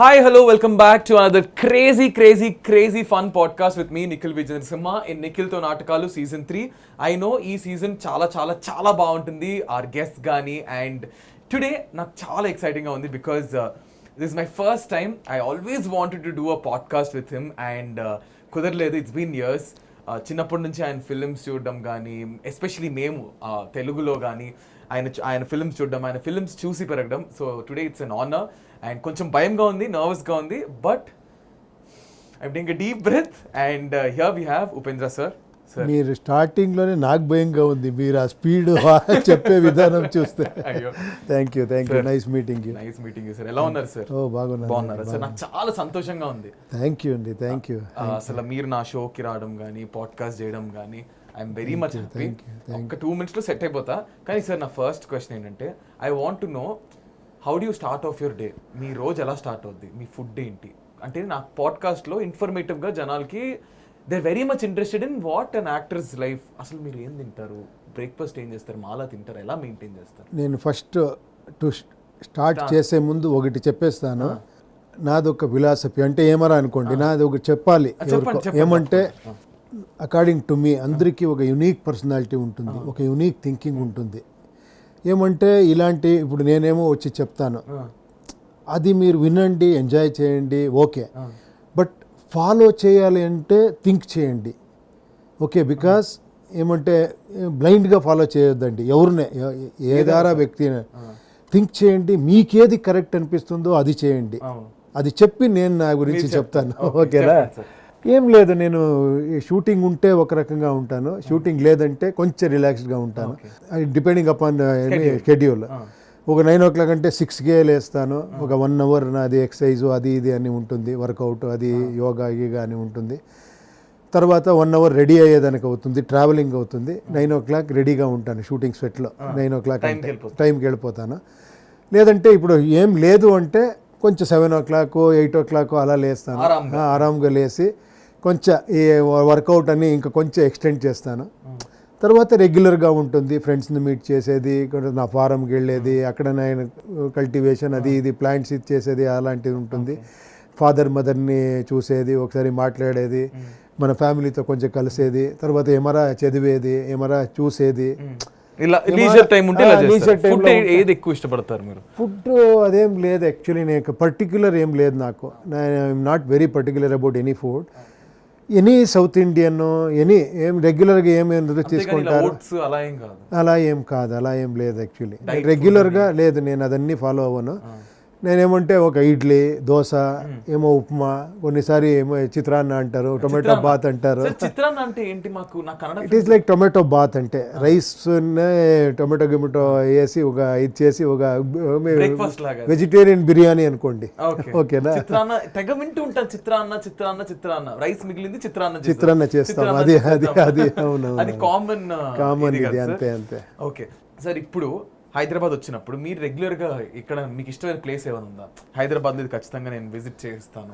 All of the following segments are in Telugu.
Hi, hello, welcome back to another crazy fun podcast with me, Nikhil Vijayansimha, in Nikhil to Natakalu season 3. I know ee season చాలా బాగుంటుంది, our guests గాని, and today నాకు చాలా exciting గా ఉంది because this is my first time. I always wanted to do a podcast with him and కుదరలేదు, it's been years. చిన్నప్పటి నుంచి ఆయన ఫిల్మ్స్ చూడడం కానీ, ఎస్పెషలీ మేము తెలుగులో కానీ ఆయన ఫిల్మ్స్ చూడడం, ఆయన ఫిల్మ్స్ చూసి పెరగడం. So today it's an honour and కొంచెం భయంగా ఉంది, నర్వస్గా ఉంది, but I'm taking a deep breath and here we have Upendra sir. మీరు స్టార్టింగ్లోనే నాకు భయంగా ఉంది, మీరు ఆ స్పీడ్ చెప్పే విధానం చూస్తే. Thank you nice meeting you sir. ఎలా ఉన్నారు సార్? బాగున్నారా సార్? నాకు చాలా సంతోషంగా ఉంది. థ్యాంక్ యూ అండి, థ్యాంక్ యూ. అసలు మీరు నా షోకి రావడం కానీ, పాడ్కాస్ట్ చేయడం కానీ, ఐఎమ్ వెరీ మచ్ హ్యాపీ. ఒక 2 minutes సెట్ అయిపోతా. కానీ సార్, నా ఫస్ట్ క్వశ్చన్ ఏంటంటే, I want to know how do you start of your day? మీ రోజు ఎలా స్టార్ట్ అవుద్ది? మీ ఫుడ్ ఏంటి? అంటే నాకు పాడ్కాస్ట్లో ఇన్ఫర్మేటివ్గా జనాలకి they very much interested in what an actors life. అసలు మీరు ఏం తింటారు? బ్రేక్ఫాస్ట్ ఏం చేస్తారు? మాలా తింటారు? ఎలా మెయింటైన్ చేస్తారు? నేను ఫస్ట్ స్టార్ట్ చేసే ముందు ఒకటి చెప్పేస్తాను. నాది ఒక ఫిలాసఫీ, అంటే ఏమరా అనుకోండి, నాది ఒకటి చెప్పాలి. ఏమంటే అకార్డింగ్ టు మీ అందరికీ ఒక యునీక్ పర్సనాలిటీ ఉంటుంది, ఒక యునీక్ థింకింగ్ ఉంటుంది. ఏమంటే ఇలాంటి ఇప్పుడు నేనేమో వచ్చి చెప్తాను, అది మీరు వినండి, ఎంజాయ్ చేయండి, ఓకే. బట్ ఫాలో చేయాలి అంటే థింక్ చేయండి, ఓకే. బికాస్ ఏమంటే బ్లైండ్గా ఫాలో చేయొద్దండి ఎవరినే, ఏదారా వ్యక్తిని. థింక్ చేయండి, మీకేది కరెక్ట్ అనిపిస్తుందో అది చేయండి. అది చెప్పి నేను నా గురించి చెప్తాను, ఓకేనా? ఏం లేదు, నేను షూటింగ్ ఉంటే ఒక రకంగా ఉంటాను, షూటింగ్ లేదంటే కొంచెం రిలాక్స్డ్గా ఉంటాను, డిపెండింగ్ అపాన్ షెడ్యూల్. ఒక 9 o'clock అంటే 6కే లేస్తాను. ఒక 1 hour నాది ఎక్సర్సైజు అది ఇది అని ఉంటుంది, వర్కౌట్ అది యోగా గీగా అని ఉంటుంది. తర్వాత 1 hour రెడీ అయ్యేదానికి అవుతుంది, ట్రావెలింగ్ అవుతుంది. 9 o'clock రెడీగా ఉంటాను షూటింగ్ సెట్లో. 9 o'clock టైంకి వెళ్ళిపోతాను. లేదంటే ఇప్పుడు ఏం లేదు అంటే కొంచెం 7 o'clock 8 o'clock అలా లేస్తాను. ఆరాంగా లేచి కొంచెం ఈ వర్కౌట్ అని ఇంకా కొంచెం ఎక్స్టెండ్ చేస్తాను. తర్వాత రెగ్యులర్గా ఉంటుంది, ఫ్రెండ్స్ని మీట్ చేసేది, నా ఫారంకి వెళ్ళేది, అక్కడ నేను కల్టివేషన్ అది ఇది ప్లాంట్స్ ఇచ్చేసేది అలాంటిది ఉంటుంది. ఫాదర్ మదర్ని చూసేది, ఒకసారి మాట్లాడేది, మన ఫ్యామిలీతో కొంచెం కలిసేది, తర్వాత ఏమరా చదివేది, ఏమరా చూసేది. ఫుడ్ అదేం లేదు యాక్చువల్లీ, నేను పర్టిక్యులర్ ఏం లేదు నాకు. I'm not very particular about any food. Any south Indian any ఏం రెగ్యులర్గా ఏమేమి తీసుకుంటారు అలా ఏం కాదు, అలా ఏం లేదు యాక్చువల్లీ. రెగ్యులర్గా లేదు, నేను అదన్నీ ఫాలో అవ్వను. నేనేమంటే ఒక ఇడ్లీ, దోశ, ఏమో ఉప్మా, కొన్నిసారి ఏమో చిత్రాన్న అంటారు, టొమాటో బాత్ అంటారు. It is like tomato bath అంటే రైస్ టొమాటో గిమాటో వేసి ఒక ఇది చేసి ఒక వెజిటేరియన్ బిర్యానీ అనుకోండి, ఓకేనా? చిత్రాన్న చేస్తాం, అది అది అది అవును, కామన్ ఇది, అంతే అంతే. ఓకే సార్, ఇప్పుడు హైదరాబాద్ వచ్చినప్పుడు మీరు రెగ్యులర్గా ఇక్కడ మీకు ఇష్టమైన ప్లేస్ ఏమైనా ఉందా? హైదరాబాద్ ఇది ఖచ్చితంగా నేను విజిట్ చేస్తాను.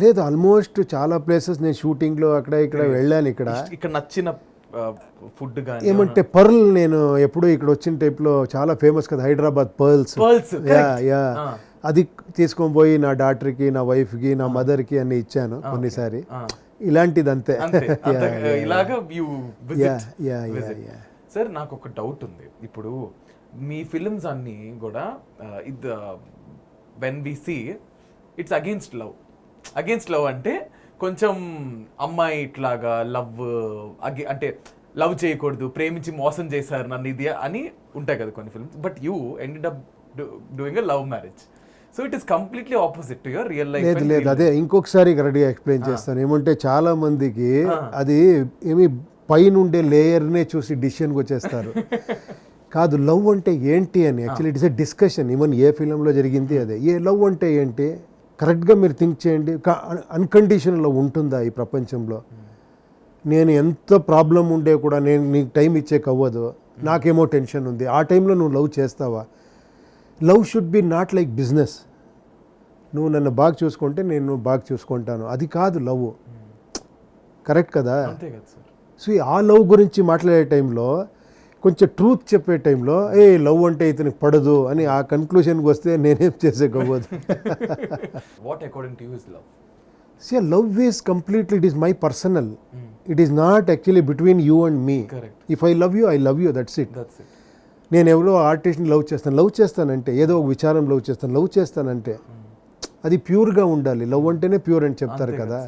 లేదు, ఆల్మోస్ట్ చాలా ప్లేసెస్ నేను షూటింగ్లో అక్కడ ఇక్కడ వెళ్ళాను. ఇక్కడ నచ్చిన ఫుడ్ కానీ ఏమంటే పర్ల్, నేను ఎప్పుడు ఇక్కడ వచ్చిన టైప్లో చాలా ఫేమస్ కదా హైదరాబాద్ పర్ల్స్. యా అది తీసుకొని పోయి నా డాటర్కి, నా వైఫ్కి, నా మదర్కి అన్ని ఇచ్చాను కొన్నిసారి. ఇలాంటిది అంతే. సార్, నాకు ఒక డౌట్ ఉంది. ఇప్పుడు మీ ఫిల్మ్స్ అన్నీ కూడా when we see it's against love అంటే కొంచెం అమ్మాయి ఇట్లాగా లవ్ అంటే లవ్ చేయకూడదు, ప్రేమించి మోసం చేశారు నన్ను ఇది అని ఉంటాయి కదా కొన్ని films. But you ended up doing a love marriage. So it is completely opposite to your real life. లేదు, అదే ఇంకొకసారి కరెక్ట్గా ఎక్స్ప్లెయిన్ చేస్తాను. ఏమంటే చాలా మందికి అది ఏమి పైనుండే లేయర్నే చూసి డిసిషన్కి వచ్చేస్తారు. కాదు, లవ్ అంటే ఏంటి అని. Actually it is a discussion. Even a ఫిలంలో జరిగింది అదే. లవ్ అంటే ఏంటి కరెక్ట్గా మీరు థింక్ చేయండి. అన్కండిషనల్ లవ్ ఉంటుందా ఈ ప్రపంచంలో? నేను ఎంత ప్రాబ్లం ఉండే కూడా నేను నీకు టైం ఇచ్చేకి అవ్వదు, నాకేమో టెన్షన్ ఉంది, ఆ టైంలో నువ్వు లవ్ చేస్తావా? Love should be not like business. నువ్వు నన్ను బాగా చూసుకుంటే నేను బాగా చూసుకుంటాను, అది కాదు లవ్. కరెక్ట్ కదా? సో ఆ లవ్ గురించి మాట్లాడే టైంలో కొంచెం ట్రూత్ చెప్పే టైంలో లవ్ అంటే ఇతనికి పడదు అని ఆ కన్క్లూషన్కి వస్తే నేనేం చేసేకపోదు. What according to you is love? See, love is completely, it is my personal. It is not actually between you and me. Correct. If I love you, I love you, that's it. That's it. నేను ఎవరో ఆర్టిస్ట్ని లవ్ చేస్తానంటే, ఏదో ఒక విచారం లవ్ చేస్తానంటే అది ప్యూర్గా ఉండాలి. లవ్ అంటేనే ప్యూర్ అని చెప్తారు కదా.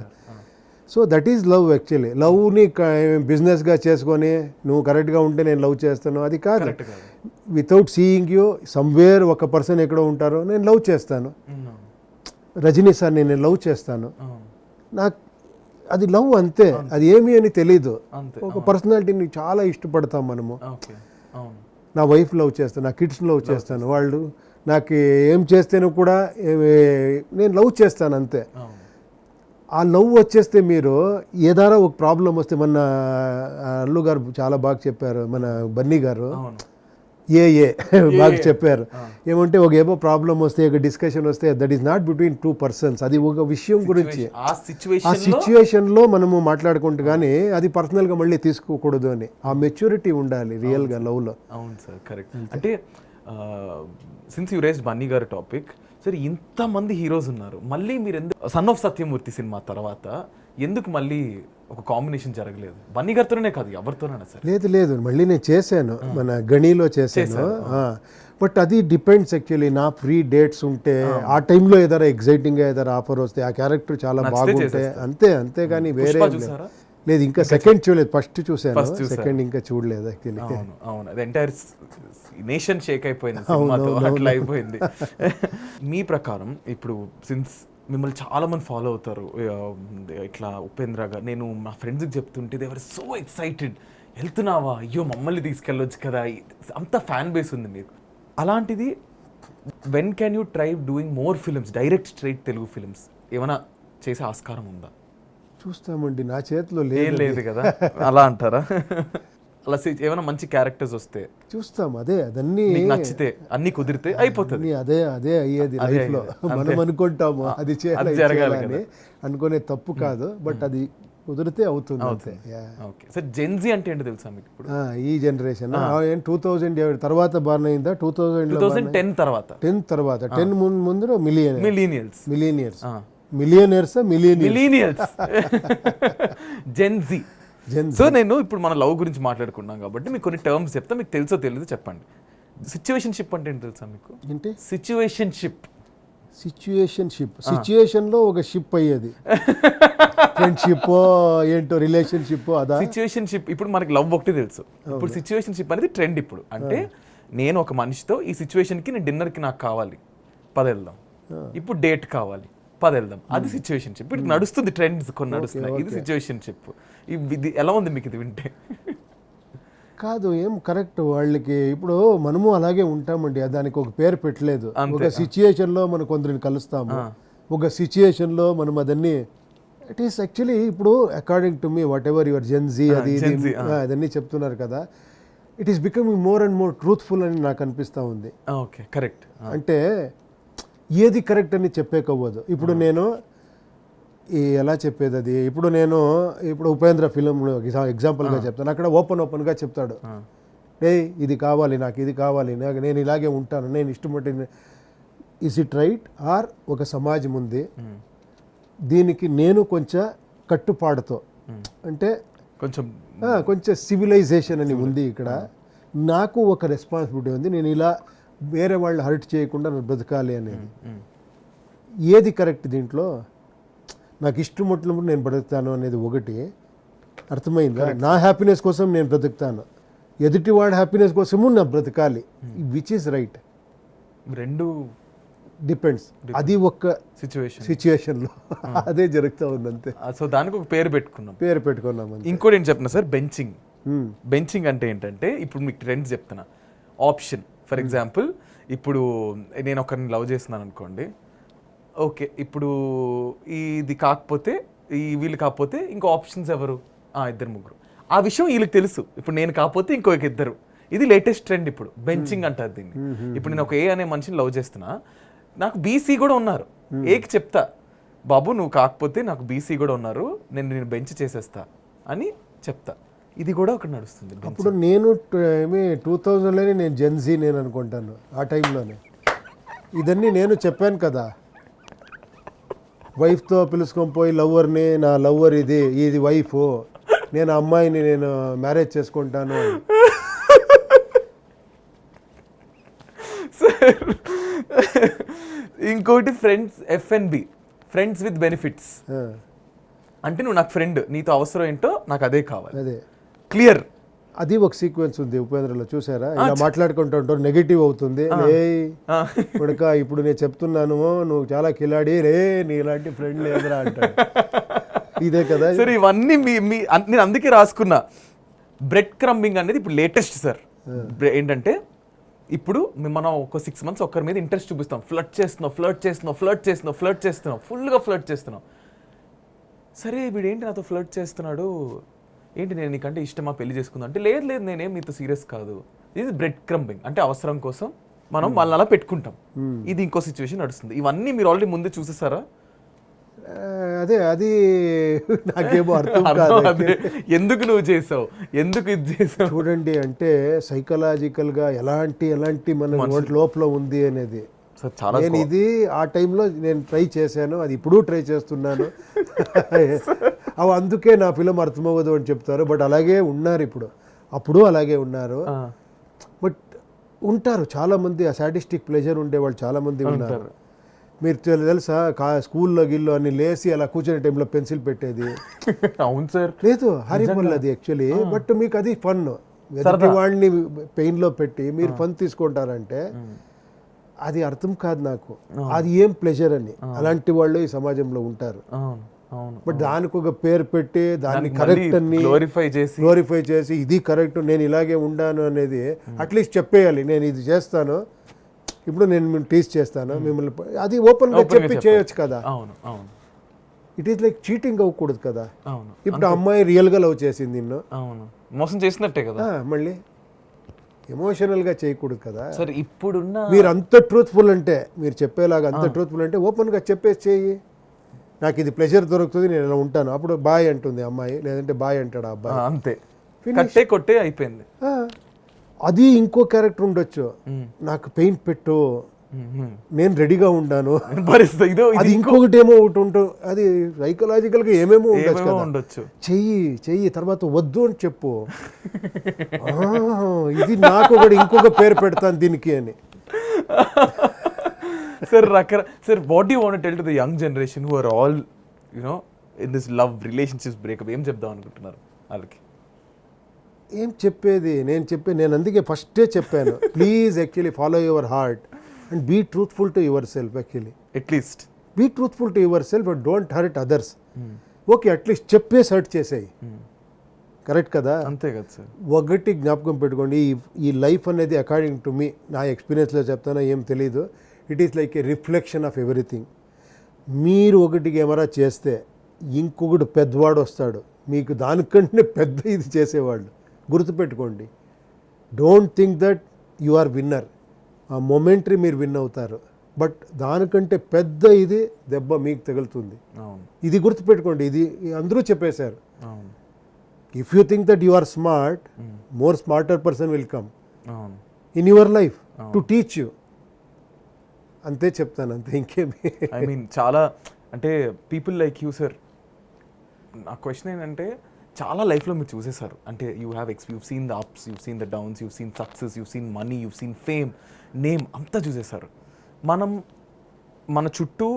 So that is love actually. లవ్ని బిజినెస్గా చేసుకొని నువ్వు కరెక్ట్గా ఉంటే నేను లవ్ చేస్తాను అది కాదు. వితౌట్ సీయింగ్ యూ సమ్వేర్ ఒక పర్సన్ ఎక్కడో ఉంటారో నేను లవ్ చేస్తాను. రజనీ సార్ నేను లవ్ చేస్తాను, నాకు అది లవ్ అంతే. అది ఏమి అని తెలీదు. ఒక పర్సనాలిటీని చాలా ఇష్టపడతాం మనము. నా వైఫ్ లవ్ చేస్తాను, నా కిడ్స్ లవ్ చేస్తాను, వాళ్ళు నాకు ఏం చేస్తేనో కూడా నేను లవ్ చేస్తాను అంతే. ఆ లవ్ వచ్చేస్తే మీరు ఏదారా ఒక ప్రాబ్లం వస్తే, మన అల్లు గారు చాలా బాగా చెప్పారు, మన బన్నీ గారు బాగా చెప్పారు. ఏమంటే ఒక ఏమో ప్రాబ్లం వస్తే, ఒక డిస్కషన్ వస్తే, that is not between two persons. అది ఒక విషయం గురించి ఆ సిచ్యువేషన్లో మనము మాట్లాడుకుంటూ కానీ అది పర్సనల్గా మళ్ళీ తీసుకోకూడదు అని ఆ మెచ్యూరిటీ ఉండాలి రియల్గా లవ్లో. అవును సార్, కరెక్ట్. అంటే సిన్స్ యూ రేస్డ్ బన్నీ గారి టాపిక్, సరే ఇంతమంది హీరోస్ ఉన్నారు, మళ్ళీ మీరు ఎందుకు సన్ ఆఫ్ సత్యమూర్తి సినిమా తర్వాత ఎందుకు మళ్ళీ ఒక కాంబినేషన్ జరగలేదు? బన్నీ గారితోనే కాదు, ఎవరితోనైనా సరే. లేదు మళ్ళీ నేను చేశాను, మన గణిలో చేశాను. బట్ అది డిపెండ్స్ యాక్చువల్లీ. నా ఫ్రీ డేట్స్ ఉంటే ఆ టైంలో ఏదైనా ఎగ్జైటింగ్గా ఏదైనా ఆఫర్ వస్తే, ఆ క్యారెక్టర్ చాలా బాగుంటే అంతే కానీ వేరే లేదు. ఇంకా సెకండ్ చూడలేదు, ఫస్ట్ చూసాను, సెకండ్ ఇంకా చూడలేదు యాక్చువల్లీ. అవును, అది ఎంటైర్ నేషన్ షేక్ అయిపోయింది సినిమాతో, అట్లా అయిపోయింది. మీ ప్రకారం ఇప్పుడు సిన్స్ మిమ్మల్ని చాలా మంది ఫాలో అవుతారు, ఇట్లా ఉపేంద్ర గారు, నేను మా ఫ్రెండ్స్కి చెప్తుంటే దే వర్ సో ఎక్సైటెడ్, వెళ్తున్నావా, అయ్యో మమ్మల్ని తీసుకెళ్ళొచ్చు కదా, అంత ఫ్యాన్ బేస్ ఉంది మీకు. అలాంటిది when can you try doing more films, direct straight Telugu films ఏమైనా చేసే ఆస్కారం ఉందా? చూస్తామండి, నా చేతిలో లేదు కదా. అలా అంటారా? అలా ఏమైనా మంచి క్యారెక్టర్స్ వస్తే చూస్తాం. అదన్నీ నచ్చితే అన్ని కుదిరితే అయిపోతుంది. అదే అయ్యేది లైఫ్ లో. మనం అనుకుంటాము అది జరగాలి అనుకునే తప్పు కాదు, బట్ అది కుదిరితే అవుతుంది. సార్ జెన్జీ అంటే ఏంటో తెలుసా మీకు? ఇప్పుడు ఈ జనరేషన్ 2000 తర్వాత బార్న్ అయిందా? 2010 తర్వాత 10 ముందు మిలియనియర్స్ జెన్జీ. సో నేను ఇప్పుడు మన లవ్ గురించి మాట్లాడుకున్నాం కాబట్టి మీకు కొన్ని టర్మ్స్ చెప్తా, మీకు తెలుసో తెలియదు చెప్పండి. సిచ్యువేషన్షిప్ అంటే ఏంటి తెలుసా మీకు? ఏంటి సిచ్యువేషన్ లో ఒక షిప్ అయ్యేది, ఫ్రెండ్షిప్ ఏంటో రిలేషన్షిప్ అదా? సిచ్యువేషన్షిప్ ఇప్పుడు మనకి లవ్ ఒకటి తెలుసు, ఇప్పుడు సిచ్యువేషన్షిప్ అనేది ట్రెండ్. ఇప్పుడు అంటే నేను ఒక మనిషితో ఈ సిచ్యువేషన్కి నేను డిన్నర్కి నాకు కావాలి, పదెళ్దాం, ఇప్పుడు డేట్ కావాలి, పదెళ్దాం, అది సిచ్యువేషన్షిప్. ఇప్పుడు నడుస్తుంది, ట్రెండ్స్ కొన్ని నడుస్తున్నాయి, ఇది సిచ్యువేషన్షిప్. ఇది ఎలా ఉంది మీకు ఇది వింటే? కాదు, ఏం కరెక్ట్ వాళ్ళకి. ఇప్పుడు మనము అలాగే ఉంటామండి, దానికి ఒక పేరు పెట్టలేదు. ఒక సిచ్యుయేషన్లో మనం కొందరిని కలుస్తాము, ఒక సిచ్యుయేషన్లో మనం అదన్నీ ఇట్ ఈస్ యాక్చువల్లీ ఇప్పుడు according to me what ever your Gen Z అదన్నీ చెప్తున్నారు కదా, it is becoming more and more truthful అని నాకు అనిపిస్తూ ఉంది. Okay, correct. అంటే ఏది కరెక్ట్ అని చెప్పేకవ్వదు. ఇప్పుడు నేను ఎలా చెప్పేది అది, ఇప్పుడు ఉపేంద్ర ఫిలింలో ఎగ్జాంపుల్గా చెప్తాను, అక్కడ ఓపెన్గా చెప్తాడు, ఇది కావాలి, నాకు ఇది కావాలి, నేను ఇలాగే ఉంటాను, నేను ఇష్టపడి. Is it right? ఆర్ ఒక సమాజం ఉంది, దీనికి నేను కొంచెం కట్టుపాటుతో, అంటే కొంచెం సివిలైజేషన్ అని ఉంది ఇక్కడ, నాకు ఒక రెస్పాన్సిబిలిటీ ఉంది, నేను ఇలా వేరే వాళ్ళు హర్ట్ చేయకుండా నేను బ్రతకాలి అనేది. ఏది కరెక్ట్ దీంట్లో? నాకు ఇష్టం వచ్చినప్పుడు నేను బ్రతుకుతాను అనేది ఒకటి, అర్థమైందా? నా హ్యాపీనెస్ కోసం నేను బ్రతుకుతాను, ఎదుటి వాడి హ్యాపీనెస్ కోసము నా బ్రతకాలి, విచ్ ఈస్ రైట్? రెండు డిపెండ్స్. అది ఒక్క సిచ్యువేషన్లో అదే జరుగుతూ ఉంది అంతే. సో దానికి ఒక పేరు పెట్టుకున్నాం. ఇంకోటి ఏంటి చెప్పిన సార్, బెంచింగ్ అంటే ఏంటంటే, ఇప్పుడు మీకు ట్రెండ్స్ చెప్తున్నా. ఆప్షన్ ఫర్ ఎగ్జాంపుల్, ఇప్పుడు నేను ఒకరిని లవ్ చేస్తున్నాను అనుకోండి, ఓకే, ఇప్పుడు ఇది కాకపోతే వీళ్ళు కాకపోతే ఇంకో ఆప్షన్స్ ఎవరు? ఇద్దరు ముగ్గురు. ఆ విషయం వీళ్ళకి తెలుసు, ఇప్పుడు నేను కాకపోతే ఇంకో ఇద్దరు. ఇది లేటెస్ట్ ట్రెండ్, ఇప్పుడు బెంచింగ్ అంటారు దీన్ని. ఇప్పుడు నేను ఒక ఏ అనే మనిషిని లవ్ చేస్తున్నా, నాకు బీసీ కూడా ఉన్నారు, ఏకి చెప్తా, బాబు నువ్వు కాకపోతే నాకు బీసీ కూడా ఉన్నారు, నేను బెంచ్ చేసేస్తా అని చెప్తా. ఇది కూడా ఒకటి నడుస్తుంది. అప్పుడు నేను 2000లోనే నేను జెన్జీ నేను అనుకుంటాను ఆ టైంలోనే. ఇదన్నీ నేను చెప్పాను కదా, వైఫ్తో పిలుచుకొని పోయి లవ్వర్ని, నా లవ్వర్ ఇది వైఫ్, నేను అమ్మాయిని నేను మ్యారేజ్ చేసుకుంటాను అని. ఇంకోటి friends, FNB, friends with benefits. అంటే నువ్వు నాకు ఫ్రెండ్, నీతో అవసరం ఏంటో నాకు అదే కావాలి, అదే క్లియర్. అది ఒక సీక్వెన్స్ ఉంది ఉపేంద్రలో, చూసారా? ఇలా మాట్లాడుకుంటూ ఉంటారు, నెగిటివ్ అవుతుంది. కొడుక ఇప్పుడు నేను చెప్తున్నాను నువ్వు చాలా కిలాడి రే, నీ ఇలాంటి ఫ్రెండ్ లేదురా అంటాడు. ఇదే కదా సార్, ఇవన్నీ నేను అందుకే రాసుకున్నా. బ్రెడ్ క్రంబింగ్ అనేది ఇప్పుడు లేటెస్ట్ సార్. ఏంటంటే ఇప్పుడు మనం ఒక 6 months ఒకరి మీద ఇంట్రెస్ట్ చూపిస్తాం, ఫ్లర్ట్ చేస్తున్నాం, ఫుల్గా ఫ్లర్ట్ చేస్తున్నాం. సరే వీడేంటి నాతో ఫ్లర్ట్ చేస్తున్నాడు, ఏంటి నేను నీకంటే ఇష్టమా, పెళ్లి చేసుకుందాం అంటే లేదు నేనేం మీతో సీరియస్ కాదు. ఇది బ్రెడ్ క్రంబింగ్ అంటే అవసరం కోసం మనం వాళ్ళని అలా పెట్టుకుంటాం. ఇది ఇంకో సిచ్యువేషన్ నడుస్తుంది. ఇవన్నీ మీరు ఆల్రెడీ ముందే చూసేసారా? అదే అది నాకేమో అర్థం కాదు. ఎందుకు నువ్వు చేసావు, ఎందుకు ఇది చేసావు చూడండి. అంటే సైకలాజికల్గా ఎలాంటి మన లోపల ఉంది అనేది నేను ఇది ఆ టైంలో నేను ట్రై చేశాను, అది ఇప్పుడు ట్రై చేస్తున్నాను. అవి అందుకే నా ఫిలిం అర్థమవ్వదు అని చెప్తారు, బట్ అలాగే ఉన్నారు ఇప్పుడు, అప్పుడు అలాగే ఉన్నారు. బట్ ఉంటారు చాలామంది, ఆ సాటిస్టిక్ ప్లెజర్ ఉండేవాళ్ళు చాలామంది ఉన్నారు. మీరు తెలుసా స్కూల్లో గిల్లో అన్ని లేసి అలా కూర్చునే టైంలో పెన్సిల్ పెట్టేది. అవును సార్. లేదు హరిబల్ అది యాక్చువల్లీ, బట్ మీకు అది ఫన్. వాడిని పెయిన్లో పెట్టి మీరు ఫన్ తీసుకుంటారంటే అది అర్థం కాదు నాకు, అది ఏం ప్లెజర్ అని. అలాంటి వాళ్ళు ఈ సమాజంలో ఉంటారు. బట్ దానికి ఒక పేరు పెట్టి దాన్ని కరెక్ట్ అని గ్లోరిఫై చేసి ఇది కరెక్ట్, నేను ఇలాగే ఉండాను అనేది అట్లీస్ట్ చెప్పేయాలి. నేను ఇది చేస్తాను, ఇప్పుడు నేను టీచ్ చేస్తాను మిమ్మల్ని, అది ఓపెన్గా చెప్పి చేయొచ్చు కదా. ఇట్ ఈస్ లైక్ చీటింగ్ అవ్వకూడదు కదా. ఇప్పుడు అమ్మాయి రియల్గా లవ్ చేసింది నిన్ను, మోసం చేసినట్టే కదా, మళ్ళీ ఎమోషనల్గా చేయకూడదు కదా. సరే ఇప్పుడున్న మీరు అంత ట్రూత్ఫుల్ అంటే, మీరు చెప్పేలాగా అంత ట్రూత్ఫుల్ అంటే ఓపెన్గా చెప్పేసి చేయి, నాకు ఇది ప్లెజర్ దొరుకుతుంది, నేను ఇలా ఉంటాను. అప్పుడు బాయ్ అంటుంది అమ్మాయి, లేదంటే బాయ్ అంటాడు అబ్బాయి, అంతే, కట్టే కొట్టే అయిపోయింది. అది ఇంకో క్యారెక్టర్ ఉండొచ్చు, నాకు పెయింట్ పెట్టు, నేను రెడీగా ఉన్నాను, అది ఇంకొకటి ఏమో ఒకటి ఉంటుంది. అది సైకలాజికల్గా ఏమేమో ఉండొచ్చు. చెయ్యి తర్వాత వద్దు అని చెప్పు, ఇది నాకు ఒకటి ఇంకొక పేరు పెడతాను దీనికి అని. Sir what you want to tell to the young generation who are all in this love relationships breakup, ఏం చెప్దాం అనుకుంటున్నారు వాళ్ళకి? ఏం చెప్పేది, నేను అందుకే ఫస్టే చెప్పాను, please actually follow your heart and be truthful to yourself. Actually at least be truthful to yourself but don't hurt others. Okay, at least చెప్పేసి హర్ట్ చేసేయి, కరెక్ట్ కదా. అంతే కదా సార్. ఒకటి జ్ఞాపకం పెట్టుకోండి, ఈ లైఫ్ అనేది అకార్డింగ్ టు మీ, నా ఎక్స్పీరియన్స్లో చెప్తానో ఏం తెలీదు, it is like A reflection of everything. మీరు ఒకటికి ఏమైనా చేస్తే ఇంకొకటి పెద్దవాడు వస్తాడు మీకు దానికంటే పెద్ద ఇది చేసేవాళ్ళు. గుర్తుపెట్టుకోండి, don't think that you are winner. ఆ మొమెంటరీ మీరు విన్ అవుతారు, బట్ దానికంటే పెద్ద ఇది దెబ్బ మీకు తగులుతుంది. ఇది గుర్తుపెట్టుకోండి, ఇది అందరూ చెప్పేశారు. If you think that you are smart, more smarter person will come in your life to teach you. అంతే చెప్తాను, అంతే, ఇంకేమి. ఐ మీన్ చాలా అంటే పీపుల్ లైక్ యూ సార్. నా క్వశ్చన్ ఏంటంటే చాలా లైఫ్లో మీరు చూసేశారు, అంటే you seen the ups, you seen the downs, you seen success, you seen money, you seen fame, name అంతా చూసేశారు. మన చుట్టూ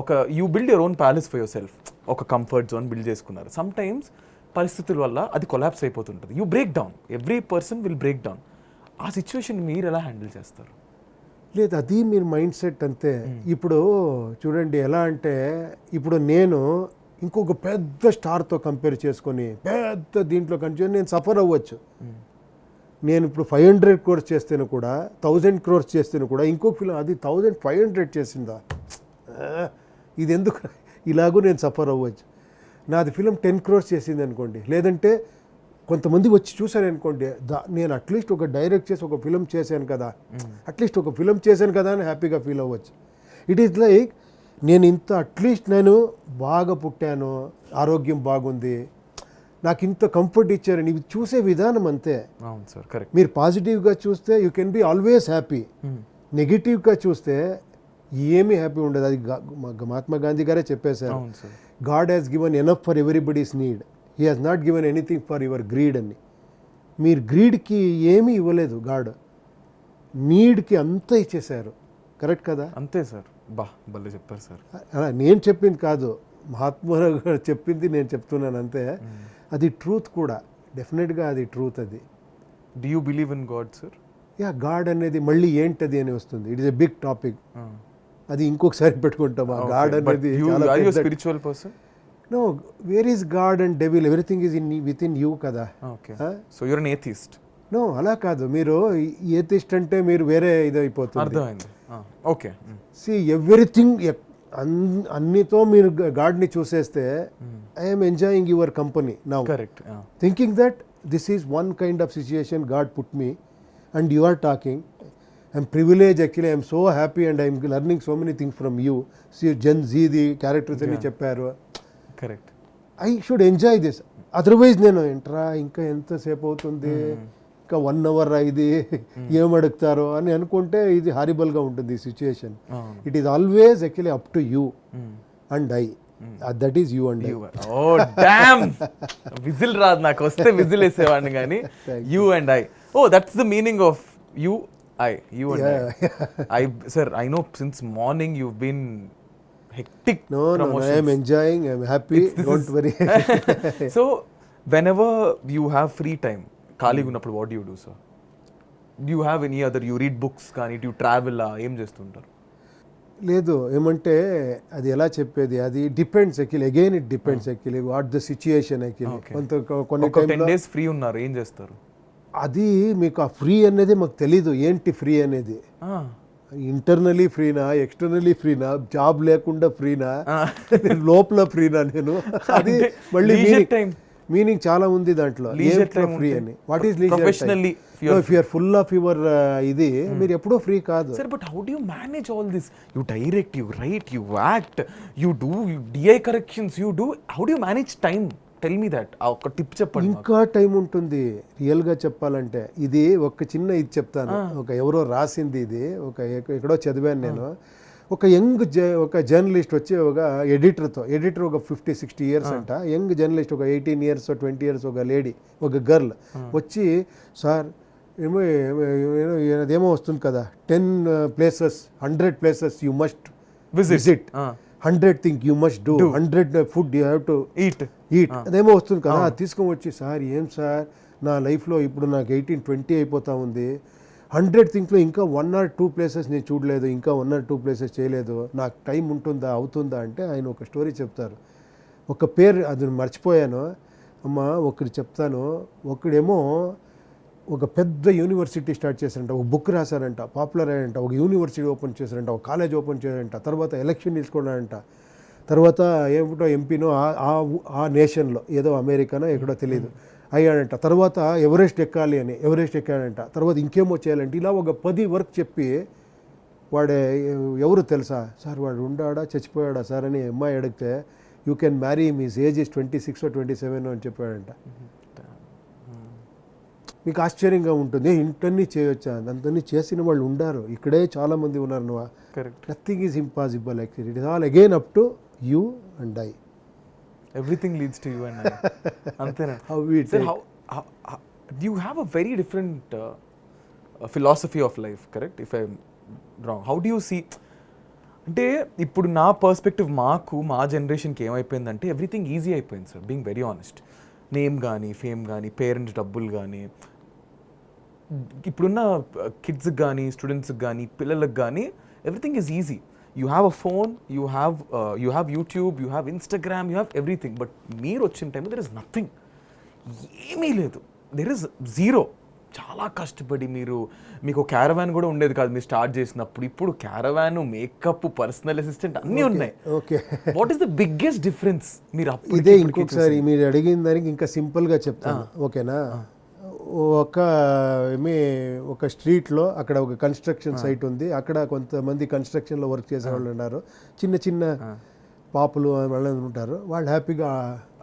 ఒక you build your own palace for your self, ఒక కంఫర్ట్ జోన్ బిల్డ్ చేసుకున్నారు. సమ్ టైమ్స్ పరిస్థితుల వల్ల అది collapse అయిపోతుంటుంది, you break down, every person will break down. ఆ సిచ్యువేషన్ మీరు ఎలా హ్యాండిల్ చేస్తారు? లేదు, అది మీరు మైండ్ సెట్ అంతే. ఇప్పుడు చూడండి ఎలా అంటే, ఇప్పుడు నేను ఇంకొక పెద్ద స్టార్తో కంపేర్ చేసుకొని పెద్ద దీంట్లో కంటే నేను సఫర్ అవ్వచ్చు. నేను ఇప్పుడు 500 crores చేస్తేనే కూడా, 1000 crores చేస్తేనే కూడా ఇంకొక ఫిలిం అది 1500 చేసిందా, ఇది ఎందుకు, ఇలాగూ నేను సఫర్ అవ్వచ్చు. నాది ఫిలిం 10 crores చేసింది అనుకోండి, లేదంటే కొంతమంది వచ్చి చూశారనుకోండి, నేను అట్లీస్ట్ ఒక డైరెక్ట్ చేసి ఒక ఫిలిం చేశాను కదా, అట్లీస్ట్ ఒక ఫిలిం చేశాను కదా అని హ్యాపీగా ఫీల్ అవ్వచ్చు. ఇట్ ఈస్ లైక్ నేను ఇంత అట్లీస్ట్ నేను బాగా పుట్టాను, ఆరోగ్యం బాగుంది, నాకు ఇంత కంఫర్ట్ ఇచ్చారని ఇవి చూసే విధానం అంతే. అవును సార్, కరెక్ట్. మీరు పాజిటివ్గా చూస్తే you can be always happy, నెగిటివ్గా చూస్తే ఏమీ హ్యాపీ ఉండదు. అది మహాత్మా గాంధీ గారే చెప్పేశారు, అవును sir. God has given enough for everybody's need, he has not given anything for your greed అని. మీరు గ్రీడ్కి ఏమీ ఇవ్వలేదు, గాడ్ నీడ్కి అంతా ఇచ్చేశారు. కరెక్ట్ కదా? అంతే సార్. భలే చెప్పారు సార్. అలా నేను చెప్పింది కాదు, మహాత్మా గారు చెప్పింది నేను చెప్తున్నాను అంతే. అది ట్రూత్ కూడా, డెఫినెట్గా అది ట్రూత్. అది do you believe in God sir? Yeah, God అనేది మళ్ళీ ఏంటది అని వస్తుంది. It is a big topic. అది ఇంకొకసారి పెట్టుకుంటాం. ఆ గాడ్ అనేది spiritual person. No, where is God and devil, everything is with in you కదా. Okay, so you're N atheist? No, అలా కాదు. మీరు ఏథిస్ట్ అంటే మీరు వేరే ఇది అయిపోతుంది. అర్థమైంది. ఓకే. సి ఎవ్రీథింగ్, అన్నితో మీరు గాడ్ని చూసేస్తే I'm enjoying your company now, correct, thinking that this is one kind of situation God put me and you are talking. I'm privileged actually, I'm so happy and I'm learning so many things from you. See Gen Z the characters అని చెప్పారు, correct. I should enjoy this. Otherwise నేను ఎంట్రా ఇంకా ఎంతసేపు అవుతుంది, ఇంకా 1 hour ఇది ఏం అడుగుతారో అని అనుకుంటే ఇది హారిబుల్గా ఉంటుంది ఈ situation. It is always actually up to you and I. That is you and I. Oh damn, whistle రాదు నాకు, వస్తే విజిల్ వేసేవాడిని కానీ you and I. Oh, that's the meaning of you and I. Sir, I know since morning you've been hectic. No, I am enjoying, I am happy, don't worry. So, whenever you have free time, ఖాళీ ఉన్నప్పుడు what do you do, sir? Do you have any other, you read books కానీ, do you travel, ఏం చేస్తుంటారు? లేదు, ఏమంటే అది ఎలా చెప్పేది, అది depends actually, again it depends actually what the situation actually. కొన్ని 10 days ఫ్రీ ఉన్నారు, ఏం చేస్తారు? అది మీకు ఆ ఫ్రీ అనేది మాకు తెలీదు, ఏంటి ఫ్రీ అనేది. ఇంటర్నలీ ఫ్రీనా, ఎక్స్టర్నలీ ఫ్రీనా, జాబ్ లేకుండా ఫ్రీనా, లోపల ఫ్రీనా నేను, అది మళ్ళీ మీనింగ్ చాలా ఉంది దాంట్లో. ఫ్రీ అని, what is leisure? If you are full of your ఇది, మీరు ఎప్పుడూ ఫ్రీ కాదు. Sir, but how do you manage all this? You direct, you write, you act, you do DI corrections, you do, how do you manage time? Tell me that. ఒక టిప్ చెప్పండి. ఇంకా టైం ఉంటుంది రియల్గా చెప్పాలంటే. ఇది ఒక చిన్న ఇది చెప్తాను, ఒక ఎవరో రాసింది ఇది, ఒక ఎక్కడో చదివాను నేను. ఒక ఒక జర్నలిస్ట్ వచ్చి ఒక ఎడిటర్ ఒక 50-60 years అంట, యంగ్ జర్నలిస్ట్, ఒక 18 years 20 years, ఒక లేడీ, ఒక గర్ల్ వచ్చి, సార్ ఏమో వస్తుంది కదా, 10 places 100 places you must visit, 100 things you must do, 100 food you have to eat. అదేమో వస్తుంది కదా, అది తీసుకొని వచ్చి, సార్ ఏం సార్ నా లైఫ్లో ఇప్పుడు నాకు 18-20 అయిపోతా ఉంది, 100 thingsలో ఇంకా 1 or 2 places నేను చూడలేదు, ఇంకా 1 or 2 places చేయలేదు, నాకు టైం ఉంటుందా అవుతుందా అంటే ఆయన ఒక స్టోరీ చెప్తారు. ఒక పేరు అది మర్చిపోయాను అమ్మ, ఒకటి చెప్తాను. ఒకడేమో ఒక పెద్ద యూనివర్సిటీ స్టార్ట్ చేశారంట, ఒక బుక్ రాశారంట, పాపులర్ అయ్యారంట, ఒక యూనివర్సిటీ ఓపెన్ చేశారంట, ఒక కాలేజ్ ఓపెన్ చేశారంట, తర్వాత ఎలక్షన్ నిలుచుకున్నారంట, తర్వాత ఏమిటో ఎంపీనో ఆ నేషన్లో, ఏదో అమెరికానో ఎక్కడో తెలియదు అయ్యాడంట, తర్వాత ఎవరెస్ట్ ఎక్కాలి అని ఎవరెస్ట్ ఎక్కాడంట, తర్వాత ఇంకేమో చేయాలంటే, ఇలా ఒక 10 వర్క్ చెప్పి, వాడే ఎవరు తెలుసా సార్, వాడు ఉండాడా చచ్చిపోయాడా సార్ అని అమ్మాయి అడిగితే, you can marry his age is 26 or 27 అని చెప్పాడంట. మీకు ఆశ్చర్యంగా ఉంటుంది, ఇంటన్నీ చేయొచ్చా, అంతన్నీ చేసిన వాళ్ళు ఉండారు, ఇక్కడే చాలా మంది ఉన్నారు. నువ్వు nothing is impossible actually, it is all again up to you and I. Everything leads to you and I. Antena. How you have a very different philosophy of life, correct? If I'm wrong, how do you see? అంటే ఇప్పుడు నా పర్స్పెక్టివ్, మా జనరేషన్కి ఏమైపోయిందంటే ఎవ్రీథింగ్ ఈజీ అయిపోయింది sir, being very honest. Name కానీ, ఫేమ్ కానీ, పేరెంట్స్ డబ్బులు కానీ, ఇప్పుడున్న కిడ్స్కి కానీ, స్టూడెంట్స్కి కానీ, పిల్లలకు కానీ, everything is easy. You have a phone, you have YouTube, you have Instagram, you have everything. But మీరు వచ్చిన టైంలో there is nothing. ఏమీ లేదు, there is zero. చాలా కష్టపడి మీకు క్యారవాన్ కూడా ఉండేది కాదు మీరు స్టార్ట్ చేసినప్పుడు. ఇప్పుడు క్యారవాన్, మేకప్, పర్సనల్ అసిస్టెంట్ అన్నీ ఉన్నాయి. Okay, what is the biggest difference? మీరు ఇదే ఇంకొకసారి మీరు అడిగిన దానికి ఇంకా సింపుల్గా చెప్తాను, ఓకేనా? ఒక స్ట్రీట్లో అక్కడ ఒక కన్స్ట్రక్షన్ సైట్ ఉంది, అక్కడ కొంతమంది కన్స్ట్రక్షన్లో వర్క్ చేసే వాళ్ళు ఉన్నారు, చిన్న పాపులు వాళ్ళు ఉంటారు, వాళ్ళు హ్యాపీగా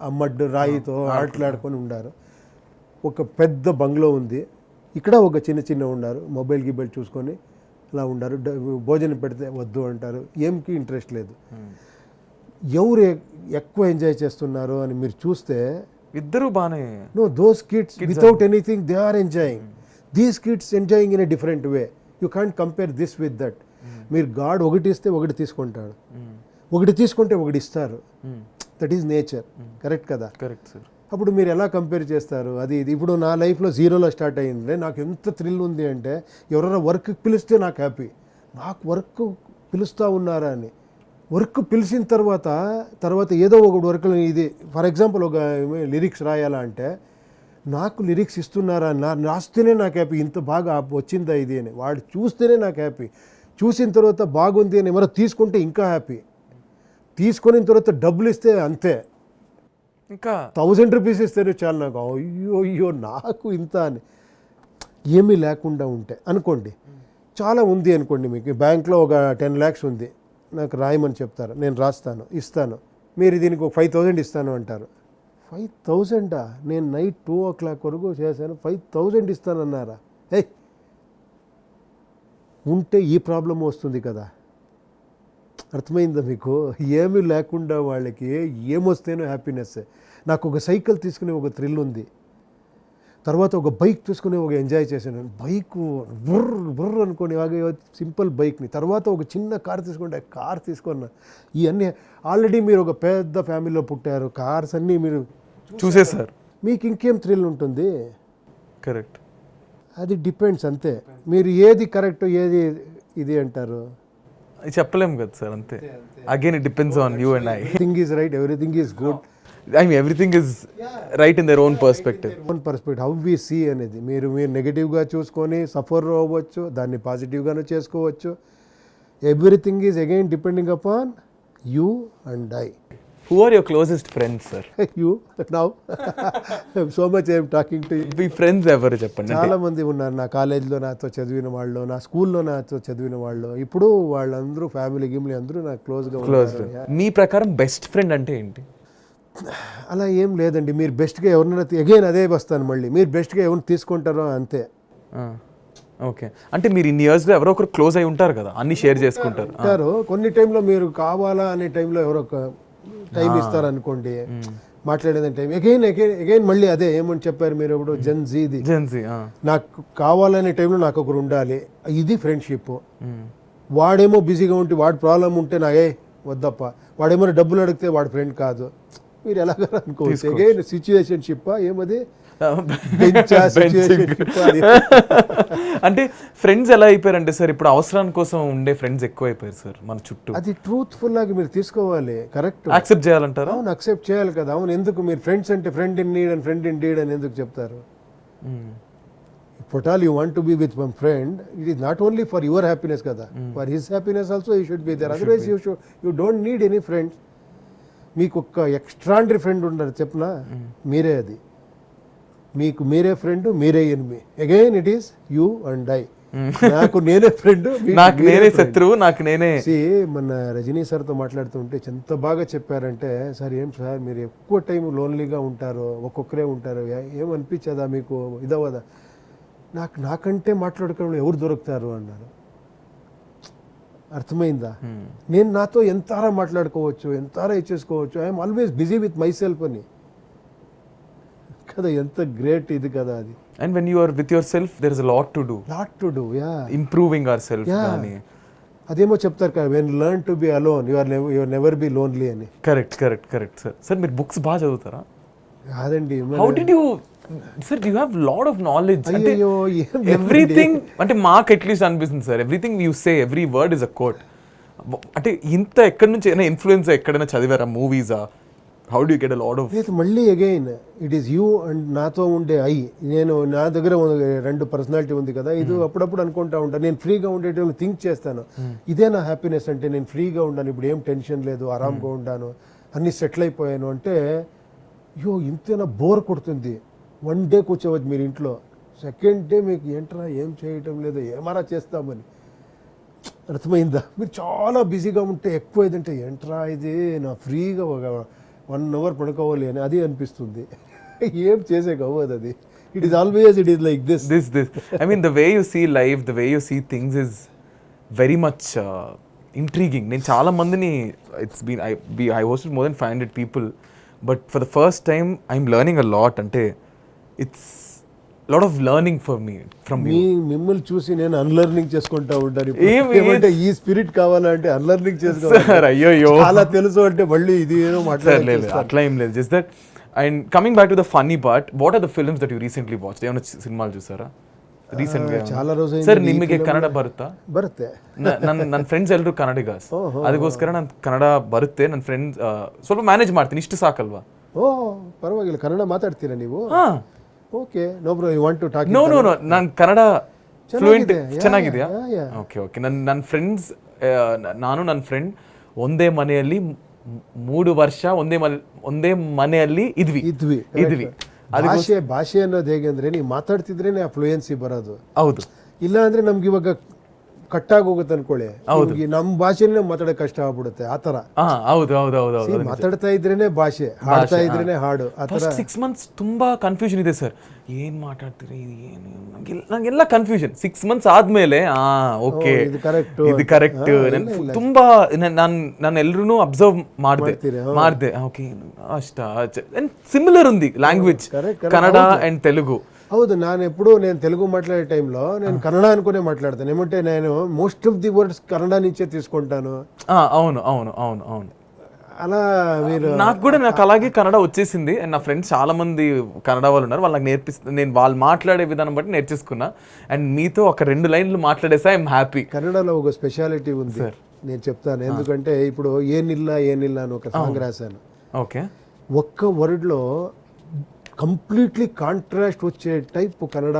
ఆ మడ్డు రాయితో ఆటలాడుకొని ఉన్నారు. ఒక పెద్ద బంగ్లో ఉంది, ఇక్కడ ఒక చిన్న ఉన్నారు, మొబైల్ గిబైల్ చూసుకొని అలా ఉన్నారు. భోజనం పెడితే వద్దు అంటారు, ఏంకి ఇంట్రెస్ట్ లేదు. ఎవరు ఎక్కువ ఎంజాయ్ చేస్తున్నారు అని మీరు చూస్తే ఇద్దరు బాగానే. No, those kids without anything they are enjoying. These kids enjoying in a different way. You can't compare this with that. మీరు గాడ్ ఒకటి ఇస్తే ఒకటి తీసుకుంటాడు, ఒకటి తీసుకుంటే ఒకటి ఇస్తారు. That is nature. కరెక్ట్ కదా? Correct sir. అప్పుడు మీరు ఎలా కంపేర్ చేస్తారు? అది ఇది ఇప్పుడు నా లైఫ్లో 0లో స్టార్ట్ అయ్యింది. నాకు ఎంత థ్రిల్ ఉంది అంటే ఎవరైనా వర్క్ పిలిస్తే నాకు హ్యాపీ. నాకు వర్క్ పిలుస్తూ ఉన్నారా అని. వర్క్ పిలిచిన తర్వాత ఏదో ఒకటి వర్క్, ఇది ఫర్ ఎగ్జాంపుల్ ఒక లిరిక్స్ రాయాలా అంటే నాకు లిరిక్స్ ఇస్తున్నారా, రాస్తేనే నాకు హ్యాపీ. ఇంత బాగా వచ్చిందా ఇది అని వాడు చూస్తేనే నాకు హ్యాపీ. చూసిన తర్వాత బాగుంది అని ఎవరో తీసుకుంటే ఇంకా హ్యాపీ. తీసుకున్న తర్వాత డబ్బులు ఇస్తే అంతే. ఇంకా 1000 రూపీస్ ఇస్తేనే చాలు నాకు. అయ్యో నాకు ఇంత అని. ఏమీ లేకుండా ఉంటే అనుకోండి, చాలా ఉంది అనుకోండి. మీకు బ్యాంక్లో ఒక 10 lakhs ఉంది, నాకు రాయమని చెప్తారు, నేను రాస్తాను, ఇస్తాను. మీరు దీనికి ఒక 5000 ఇస్తాను అంటారు. 5000 నేను నైట్ 2 o'clock వరకు చేశాను, 5000 ఇస్తానన్నారా? హే, ఉంటే ఈ ప్రాబ్లం వస్తుంది కదా. అర్థమైందా మీకు? ఏమీ లేకుండా వాళ్ళకి ఏమొస్తేనో హ్యాపీనెస్. నాకు ఒక సైకిల్ తీసుకునే ఒక థ్రిల్ ఉంది, తర్వాత ఒక బైక్ తీసుకుని ఒక ఎంజాయ్ చేశాను. బైక్ బుర్ర అనుకోని సింపుల్ బైక్ని, తర్వాత ఒక చిన్న కార్ తీసుకుంటే కార్ తీసుకున్నా. ఇవన్నీ ఆల్రెడీ మీరు ఒక పెద్ద ఫ్యామిలీలో పుట్టారు, కార్స్ అన్నీ మీరు చూసేసారు, మీకు ఇంకేం థ్రిల్ ఉంటుంది? కరెక్ట్. అది డిపెండ్స్ అంతే. మీరు ఏది కరెక్ట్ ఏది ఇది అంటారు చెప్పలేం కదా సార్, అంతే. Again it depends on you and I. Everything is right, everything is good. I mean, everything is right in their own perspective. How we see అనేది మీరు నెగిటివ్గా చూసుకొని సఫర్ అవ్వచ్చు, దాన్ని పాజిటివ్గానే చేసుకోవచ్చు. Everything is again depending upon you and I. Who are your closest friends, sir? You now so much I'm talking to you. మీ ఫ్రెండ్స్ ఎవరు చెప్పండి? చాలా మంది ఉన్నారు. నా కాలేజీలో నాతో చదివిన వాళ్ళు, నా స్కూల్లో నాతో చదివిన వాళ్ళు, ఇప్పుడు వాళ్ళందరూ ఫ్యామిలీ గిమ్లీ అందరూ నాకు క్లోజ్గా ఉన్నారు. మీ ప్రకారం బెస్ట్ ఫ్రెండ్ అంటే ఏంటి? అలా ఏం లేదండి. మీరు బెస్ట్గా ఎవరినైనా అగైన్ అదే వస్తాను మళ్ళీ, మీరు బెస్ట్గా ఎవరిని తీసుకుంటారో అంతే. ఓకే, అంటే మీరు ఇన్ని ఇయర్స్లో ఎవరో ఒకరు క్లోజ్ అయి ఉంటారు కదా, అన్ని షేర్ చేసుకుంటారు. ఉంటారు. కొన్ని టైంలో మీరు కావాలా అనే టైంలో ఎవరో ఒక టైం ఇస్తారనుకోండి, మాట్లాడేది టైం అగైన్ మళ్ళీ అదే ఏమని చెప్పారు మీరు ఇప్పుడు జెన్జీది, నాకు కావాలనే టైంలో నాకు ఒకరు ఉండాలి. ఇది ఫ్రెండ్షిప్. వాడేమో బిజీగా ఉంటే వాడి ప్రాబ్లం ఉంటే నాకే వద్దప్ప, వాడేమైనా డబ్బులు అడిగితే వాడు ఫ్రెండ్ కాదు. మీరు ఎలాగ అనుకోవచ్చు. అగైన్ సిచ్యువేషన్షిప్ ఏమది, అంటే ఫ్రెండ్స్ ఎలా అయిపోయారంటే సార్, ఇప్పుడు అవసరాని కోసం ఉండే ఫ్రెండ్స్ ఎక్కువ అయిపోయారు సార్ మన చుట్టూ. అది ట్రూత్ఫుల్ లాగా మీరు తీసుకోవాలి. కరెక్ట్, యాక్సెప్ట్ చేయాలంటారు. అవును, యాక్సెప్ట్ చేయాలి కదా. అవును, ఎందుకు మీరు ఫ్రెండ్స్ అంటే friend in need and friend in deed అని ఎందుకు చెప్తారు? If at all you want to be with one friend, it is not only for your happiness kada, for his happiness also he should be there. Otherwise you don't need any friends. మీకు ఒక ఎక్స్ట్రాండరీ ఫ్రెండ్ ఉండరు చెప్పనా, మీరే. అది మీకు మీరే ఫ్రెండ్, మీరే enemy. Again it is you and I. నాకు నేనే ఫ్రెండ్, నాకు నేనే శత్రువు, నాకు నేనే. మన రజనీ సార్తో మాట్లాడుతుంటే ఎంత బాగా చెప్పారంటే, సార్ ఏం సార్ మీరు ఎక్కువ టైం లోన్లీగా ఉంటారు, ఒక్కొక్కరే ఉంటారు, ఏమనిపించదా మీకు, ఇదవదా? నాకంటే మాట్లాడుకోవడం ఎవరు దొరుకుతారు అన్నారు. అర్థమైందా? నేను నాతో ఎంతారా మాట్లాడుకోవచ్చు, ఎంతారా ఇచ్చేసుకోవచ్చు. I'm always busy with my self అని కదా. ఎంత గ్రేట్ ఇది కదా అది. And when you are with yourself, there is a lot to do. Yeah. Improving ourselves. Yeah. అదేమో చెప్తారు కదా, when learn to be alone, you are never be lonely అని. Correct sir. సార్ మీరు బుక్స్ బాగా చదువుతారా? కాదండి. How did you, sir, you have lot of knowledge. అయ్యో, everything అంటే మాకు అట్లీస్ట్ అనిపిస్తుంది sir, everything you say, every word is a quote. అంటే ఇంత ఎక్కడి నుంచి అయినా ఇన్ఫ్లుయెన్స్ ఎక్కడైనా చదివారా? మూవీసా? How do you get a lot of? మళ్ళీ again it is you and నాతో ఉండే ఐ. నేను నా దగ్గర 2 పర్సనాలిటీ ఉంది కదా. ఇది అప్పుడప్పుడు అనుకుంటా ఉంటాను, నేను ఫ్రీగా ఉండేటప్పుడు థింక్ చేస్తాను, ఇదే నా హ్యాపీనెస్ అంటే, నేను ఫ్రీగా ఉన్నాను, ఇప్పుడు ఏం టెన్షన్ లేదు, ఆరాంగా ఉన్నాను, అన్నీ సెటిల్ అయిపోయాను అంటే, అయ్యో ఇంతేనా, బోర్ కొడుతుంది. 1 day కూర్చోవచ్చు మీరు ఇంట్లో, సెకండ్ డే మీకు ఏంట్రా ఏం చేయటం లేదు, ఏమారా చేస్తామని. అర్థమైందా? మీరు చాలా బిజీగా ఉంటే ఎక్కువ ఏదంటే ఏంట్రా ఇది, నా ఫ్రీగా ఒక 1 hour పడుకోవాలి అని అది అనిపిస్తుంది. ఏం చేసే అవ్వదు అది. It is always it is like this. I mean, the way you see life, the way you see things is very much intriguing. నేను చాలా మందిని I hosted more than 500 people, but for the first time I'm learning a lot. అంటే it's lot of learning for me from you. మిమ్మల్ని చూసి నేను అన్లర్నింగ్ చేసుకుంటా ఉంటాను. ఏమంటే ఈ స్పిరిట్ కావాలంటే అన్లర్నింగ్ చేసుకోవాలి. Sir, అయ్యో చాలా తెలుసు అంటే మళ్ళీ ఇది ఏదో మాట్లాడలేదు. అట్లా ఏం లేదు. Just that. And coming back to the funny part, what are the films that you recently watched? ఏమైనా సినిమాలు చూసారా రీసెంట్ గా? చాలా రోజు ಸರ್ ನಿಮಗೆ ಕನ್ನಡ ಬರುತ್ತಾ? ಬರುತ್ತೆ. ನನ್ನ ಫ್ರೆಂಡ್ಸ್ ಎಲ್ಲರೂ ಕನ್ನಡಿಗಸ್, ಅದಕ್ಕೋಸ್ಕರ ನಾನು ಕನ್ನಡ ಬರುತ್ತೆ. ನನ್ನ ಫ್ರೆಂಡ್ಸ್ ಸ್ವಲ್ಪ ಮ್ಯಾನೇಜ್ ಮಾಡ್ತೀನಿ, ಇಷ್ಟು ಸಾಕಲ್ವಾ? ಓ ಪರವಾಗಿಲ್ಲ. ಕನ್ನಡ ಮಾತಾಡ್ತೀರಾ ನೀವು? Okay, no bro, you want to talk? No ನಾನು ಕನ್ನಡ ಫ್ಲೂಯೆಂಟ್. ಚೆನ್ನಾಗಿದೆಯಾ? ಓಕೆ. ನನ್ನ ಫ್ರೆಂಡ್ಸ್, ನಾನು ನನ್ನ ಫ್ರೆಂಡ್ ಒಂದೇ ಮನೆಯಲ್ಲಿ 3 ವರ್ಷ ಒಂದೇ ಮನೆಯಲ್ಲಿ ಇದ್ವಿ. ಭಾಷೆ ಅನ್ನೋದು ಹೇಗೆ ಅಂದ್ರೆ ನೀವು ಮಾತಾಡ್ತಿದ್ರೇನೆ ಆ ಫ್ಲೂಯೆನ್ಸಿ ಬರೋದು. ಹೌದು. ಇಲ್ಲ ಅಂದ್ರೆ ನಮ್ಗೆ ಇವಾಗ ಕಟ್ಟಾಗಿ ಹೋಗುತ್ತೆ ಅನ್ಕೊಳ್ಳಿ. ನಮ್ಮ ಭಾಷೆನೇ ಮಾತಾಡೋಕೆ ಕಷ್ಟ ಆಗ್ಬಿಡುತ್ತೆ ಆ ತರ. ಹೌದು. ಮಾತಾಡ್ತಾ ಇದ್ರೇನೆ ಭಾಷೆ, ಹಾಡ್ತಾ ಇದ್ರೇನೆ ಹಾಡು. ಆ ತರ 6 months ತುಂಬಾ ಕನ್ಫ್ಯೂಷನ್ ಇದೆ ಸರ್. ಏನ್ ಮಾತಾಡ್ತೀರಿ, ಏನು ನಂಗೆಲ್ಲ ಕನ್ಫ್ಯೂಷನ್. 6 months ಆದ್ಮೇಲೆ ಓಕೆ ಇದು ಕರೆಕ್ಟ್ ತುಂಬಾ ನಾನು ಎಲ್ರೂ ಅಬ್ಸರ್ವ್ ಮಾಡ್ದೆ. ಓಕೆ, ಅಷ್ಟ ಸಿಮಿಲರ್ ఉంది లాంగ్వేజ్ కన్నడ అండ్ తెలుగు. హౌదు. నేను తెలుగు మాట్లాడే టైంలో నేను కన్నడ అనుకునే మాట్లాడతాను. ఏమంటే నేను most of the words Kannada నుంచే తీసుకుంటాను. అవును. అలా మీరు నాకు అలాగే కన్నడ వచ్చేసింది. అండ్ నా ఫ్రెండ్స్ చాలా మంది కన్నడ వాళ్ళు ఉన్నారు, వాళ్ళకి నేర్పిస్తాను. నేను వాళ్ళు మాట్లాడే విధానం బట్టి నేర్చేసుకున్నా. అండ్ మీతో ఒక 2 లైన్లు మాట్లాడేసా, ఐఎమ్ హ్యాపీ. కన్నడలో ఒక స్పెషాలిటీ ఉంది, నేను చెప్తాను. ఎందుకంటే ఇప్పుడు ఏనిల్ల అని ఒక సాంగ్ రాశాను. ఓకే. ఒక్క వర్డ్లో కంప్లీట్లీ కాంట్రాస్ట్ వచ్చే టైప్ కన్నడ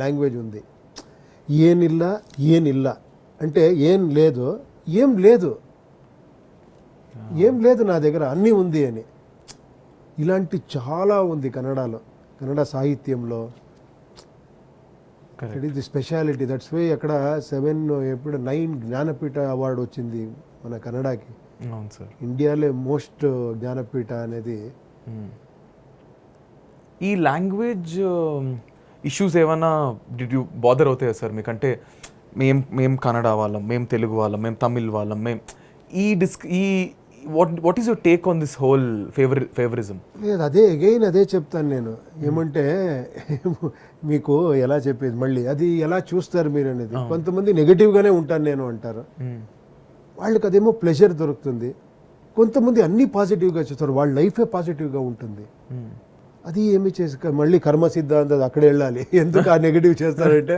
లాంగ్వేజ్ ఉంది. ఏనిల్ల అంటే ఏం లేదు నా దగ్గర అన్నీ ఉంది అని. ఇలాంటి చాలా ఉంది కన్నడలో, కన్నడ సాహిత్యంలో. It is the speciality. That's why అక్కడ 9 జ్ఞానపీఠ అవార్డు వచ్చింది మన కన్నడకి. ఇండియాలో మోస్ట్ జ్ఞానపీఠ అనేది. ఈ లాంగ్వేజ్ ఇష్యూస్ ఏమైనా డిడ్ యూ బాదర్ అవుతాయా సార్ మీకంటే? మేము కన్నడ వాళ్ళం, మేము తెలుగు వాళ్ళం, మేము తమిళ్ వాళ్ళం, what is your take on this whole favouritism? లేదు, అదే చెప్తాను నేను. ఏమంటే మీకు ఎలా చెప్పేది, మళ్ళీ అది ఎలా చూస్తారు మీరు అనేది. కొంతమంది నెగటివ్గానే ఉంటాను నేను అంటారు, వాళ్ళకి అదేమో ప్లెజర్ దొరుకుతుంది. కొంతమంది అన్నీ పాజిటివ్గా చూస్తారు, వాళ్ళ లైఫే పాజిటివ్గా ఉంటుంది. అది ఏమి చేసి మళ్ళీ కర్మ సిద్ధాంతం అక్కడే వెళ్ళాలి. ఎందుకు ఆ నెగిటివ్ చేస్తారంటే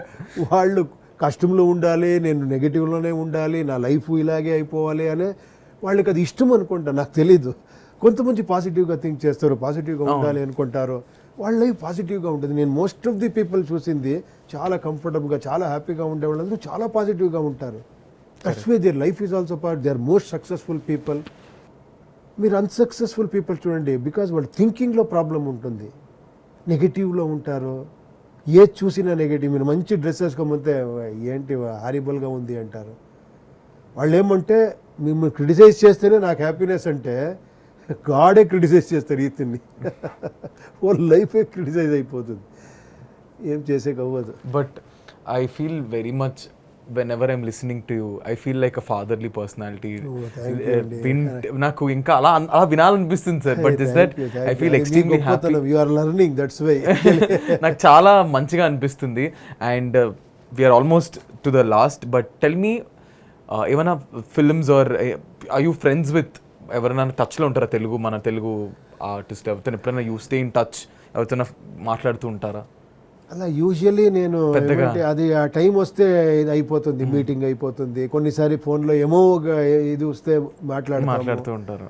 వాళ్ళు కష్టంలో ఉండాలి, నేను నెగిటివ్లోనే ఉండాలి, నా లైఫ్ ఇలాగే అయిపోవాలి అనే వాళ్ళకి అది ఇష్టం అనుకుంటా, నాకు తెలీదు. కొంతమంది పాజిటివ్గా థింక్ చేస్తారు, పాజిటివ్గా ఉండాలి అనుకుంటారు, వాళ్ళ లైఫ్ పాజిటివ్గా ఉంటుంది. నేను మోస్ట్ ఆఫ్ ది పీపుల్ చూసింది చాలా కంఫర్టబుల్గా, చాలా హ్యాపీగా ఉండే వాళ్ళందరూ చాలా పాజిటివ్గా ఉంటారు. That's why their life is also part. They are most successful people. మీరు అన్సక్సెస్ఫుల్ పీపుల్ చూడండి, బికాజ్ వాళ్ళ థింకింగ్లో ప్రాబ్లం ఉంటుంది, నెగిటివ్లో ఉంటారు. ఏది చూసినా నెగిటివ్. మీరు మంచి డ్రెస్ వేసుకోమంటే ఏంటి హారిబుల్గా ఉంది అంటారు. వాళ్ళు ఏమంటే మిమ్మల్ని క్రిటిసైజ్ చేస్తేనే నాకు హ్యాపీనెస్ అంటే, గాడే క్రిటిసైజ్ చేస్తారు ఈతన్ని. వాళ్ళ లైఫే క్రిటిసైజ్ అయిపోతుంది, ఏం చేసేకి అవ్వదు. But I feel very much whenever I'm listening to you, I feel like a fatherly personality. నాకు ఇంకా అలా వినాలనిపిస్తుంది sir. But this that I feel extremely happy. You are learning, that's why. నాకు చాలా మంచిగా అనిపిస్తుంది. And we are almost to the last, but tell me, ఏమైనా films are are you friends with ఎవరైనా టచ్లో ఉంటారా మన తెలుగు ఆర్టిస్ట్ ఎవరితో? ఎప్పుడైనా యూ స్టే ఇన్ టచ్, ఎవరితోనా మాట్లాడుతూ ఉంటారా? అలా యూజువల్లీ నేను అది ఆ టైం వస్తే ఇది అయిపోతుంది, మీటింగ్ అయిపోతుంది. కొన్నిసారి ఫోన్లో ఏమో ఇది వస్తే మాట్లాడుతూ ఉంటారు.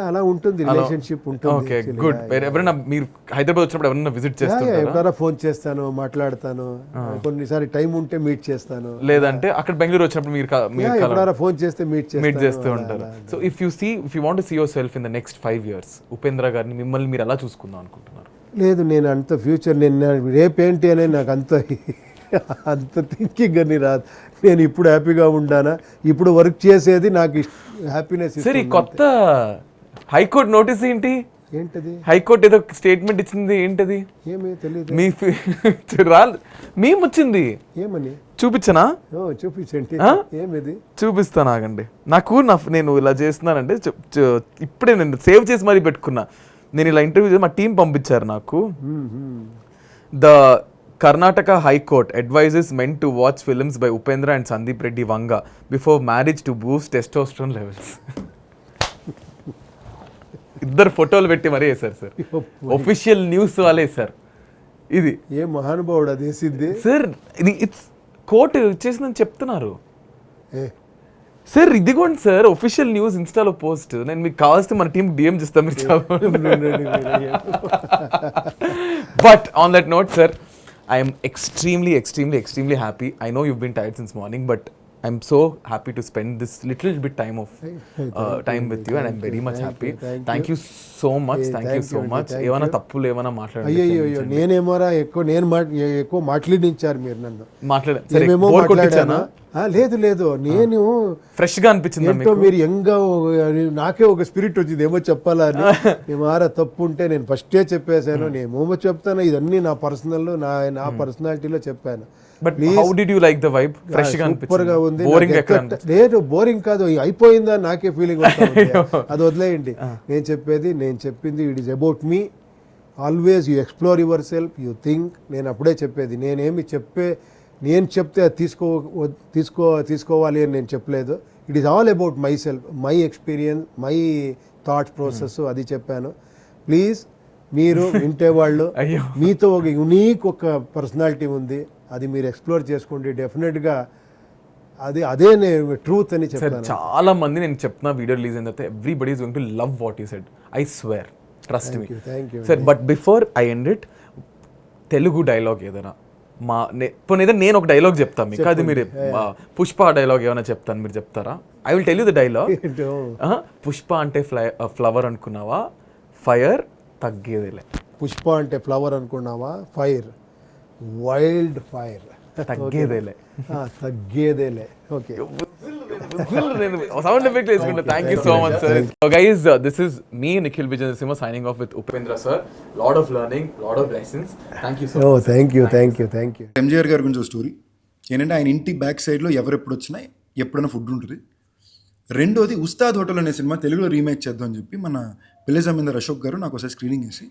అలా ఉంటుంది, రిలేషన్షిప్ ఉంటుంది. గుడ్. ఎవరైనా మీరు హైదరాబాద్ వచ్చినప్పుడు ఎవరైనా విజిట్ చేస్తారా? ఎవరైనా ఫోన్ చేస్తాను, మాట్లాడతాను. కొన్నిసారి టైం ఉంటే మీట్ చేస్తాను, లేదంటే అక్కడ బెంగళూరు వచ్చినప్పుడు మీరు ఎవరైనా ఫోన్ చేస్తే మీట్ చేస్తూ ఉంటారు. So if you want to see yourself in the next 5 years, Upendra గారిని మిమ్మల్ని మీరు ఎలా చూసుకుందాం అనుకుంటున్నారు? లేదు, నేను అంత ఫ్యూచర్, నేను రేపేంటి అనే నాకు అంత థింకింగ్ అని రాదు. నేను ఇప్పుడు హ్యాపీగా ఉండానా, ఇప్పుడు వర్క్ చేసేది నాకు హ్యాపీనెస్. సరే, కొత్త హైకోర్టు నోటీస్ ఏంటి? ఏంటది? హైకోర్టు ఏదో స్టేట్మెంట్ ఇచ్చింది, ఏంటది? ఏమీ తెలియదు. మీ మేము వచ్చింది ఏమని చూపించనా? చూపించండి. ఏమిది? చూపిస్తాను, ఆగండి. నేను ఇలా చేస్తున్నానంటే ఇప్పుడే నేను సేవ్ చేసి మరీ పెట్టుకున్నా. నేను ఇలా ఇంటర్వ్యూ మా టీం పంపించారు నాకు. The Karnataka high court advises men to watch films by Upendra and Sandeep Reddy Vanga before marriage to boost testosterone levels. ఇద్దరు ఫోటోలు పెట్టి మరీ వేశారు సార్. ఒఫిషియల్ న్యూస్ వాళ్ళే సార్. ఇది ఏ మహానుభావుడు అది వేసింది సార్. ఇది ఇట్స్ కోర్టు ఇచ్చేసిందని చెప్తున్నారు సార్. ఇదిగోండి సార్, ఒఫిషియల్ న్యూస్ ఇన్స్టాలో పోస్ట్. నేను మీకు కావాల్సి మన టీం డిఎం చేస్తాం, మీరు but on that note sir, I am extremely happy. I know you've been tired since morning, but I'm so happy to spend this little bit time with you, and I'm very much happy. Thank you so much. Thank you so much. ఏమైనా తప్పులు ఏమైనా మాట్లాడండి. అయ్యో నేనేమోరా ఎక్కువ మాట్లాడించారు మీరు నన్ను. మాట్లాడాను. లేదు నేను ఫ్రెష్ గా అనిపించింది. ఏంటో మీరు యంగా నాకే ఒక స్పిరిట్ వచ్చింది ఏమో చెప్పాలని. ఏమారా తప్పు ఉంటే నేను ఫస్టే చెప్పేశాను. నేనేమో చెప్తాను, ఇదన్నీ నా పర్సనల్, నా పర్సనాలిటీలో చెప్పాను. But how did you like the vibe? Fresh గా అనిపించింది. సూపర్ గా ఉంది. లేదు బోరింగ్ కాదు, అయిపోయిందా నాకే ఫీలింగ్ అది వదిలేయండి. నేను చెప్పింది it is about me. Always you explore your self, you think. నేను అప్పుడే చెప్పేది, నేను చెప్తే అది తీసుకోవాలి అని నేను చెప్పలేదు. It is all about my self, my experience, my thought process, అది చెప్పాను. ప్లీజ్ మీరు వింటేవాళ్ళు, మీతో ఒక యునీక్ పర్సనాలిటీ ఉంది, అది మీరు ఎక్స్ప్లోర్ చేసుకోండి. డెఫినెట్గా అదే ట్రూత్ అని చెప్తాను. చాలా మంది నేను చెప్తున్నా వీడియో రిలీజ్ అయిన తర్వాత everybody is going to love what you said. I swear, trust me. Sir, but before I end it, Telugu dialogue ఏదైనా నేను ఒక డైలాగ్ చెప్తాను మీకు, అది మీరు పుష్ప డైలాగ్ ఏమైనా చెప్తాను, మీరు చెప్తారా? I will tell you the dialogue. Pushpa అంటే ఫ్లవర్ అనుకున్నావా, ఫైర్ తగ్గేదేలే. పుష్ప అంటే ఫ్లవర్ అనుకున్నావా, ఫైర్ వైల్డ్ ఫైర్ తగ్గేదేలే. ఓకే, సౌండ్ ఎఫెక్ట్ వేసుకుంటా. Thank you so much sir. Guys, this is me Nikhil Vijay Narasimha signing off with Upendra sir. Lot of learning, lot of lessons. Thank you so much. Thank you. MGR గారి గురించి ఒక స్టోరీ ఏంటంటే, ఆయన ఇంటి బ్యాక్ సైడ్లో ఎవరెప్పుడు వచ్చినా ఎప్పుడైనా ఫుడ్ ఉంటుంది. రెండోది, ఉస్తాద్ హోటల్ అనే సినిమా తెలుగులో రీమేక్ చేద్దాం అని చెప్పి మన పిల్లె జమీందార్ అశోక్ గారు నాకు ఒకసారి స్క్రీనింగ్ చేసి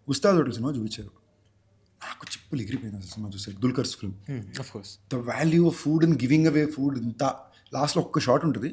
ఉస్తాద్ హోటల్ సినిమా చూపించారు. నాకు చిప్పులు ఎగిరిపోయింది అసలు సినిమా చూసారు. దుల్కర్స్ film. The value of food and giving away food. ఇంత లాస్ట్లో ఒక్క షాట్ ఉంటుంది,